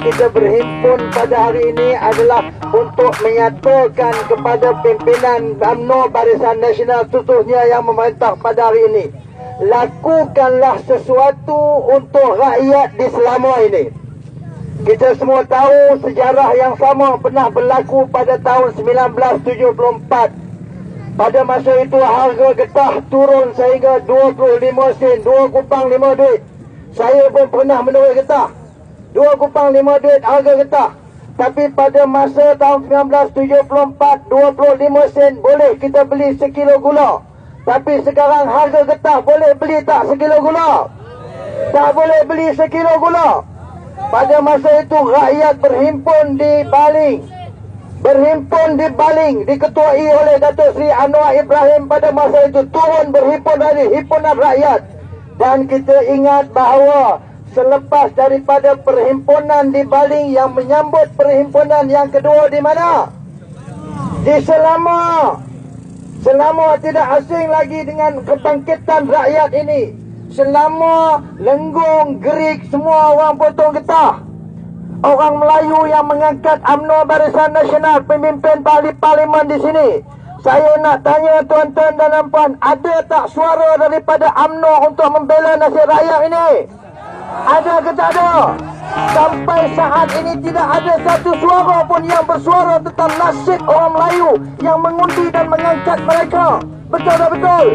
Kita berhimpun pada hari ini adalah untuk menyatakan kepada pimpinan UMNO Barisan Nasional khususnya yang memerintah pada hari ini, lakukanlah sesuatu untuk rakyat di Selangor ini. Kita semua tahu sejarah yang sama pernah berlaku pada tahun 1974. Pada masa itu harga getah turun sehingga 25 sen, 2 kupang 5 duit. Saya pun pernah menerima getah 2 kupang 5 duit harga getah. Tapi pada masa tahun 1974, 25 sen boleh kita beli sekilo gula. Tapi sekarang harga getah boleh beli tak sekilo gula? Tak boleh beli sekilo gula. Pada masa itu rakyat berhimpun di Baling. Diketuai oleh Datuk Seri Anwar Ibrahim pada masa itu. Turun berhimpun dari himpunan rakyat. Dan kita ingat bahawa selepas daripada perhimpunan di Baling yang menyambut perhimpunan yang kedua di mana? Di Selangor. Selangor tidak asing lagi dengan kebangkitan rakyat ini. Selangor, Lenggong, Gerik, semua orang potong getah. Orang Melayu yang mengangkat UMNO Barisan Nasional, pemimpin parlimen di sini. Saya nak tanya tuan-tuan dan puan, ada tak suara daripada UMNO untuk membela nasib rakyat ini? Ada ke tak ada? Sampai saat ini tidak ada satu suara pun yang bersuara tentang nasib orang Melayu yang mengundi dan mengangkat mereka. Betul tak betul?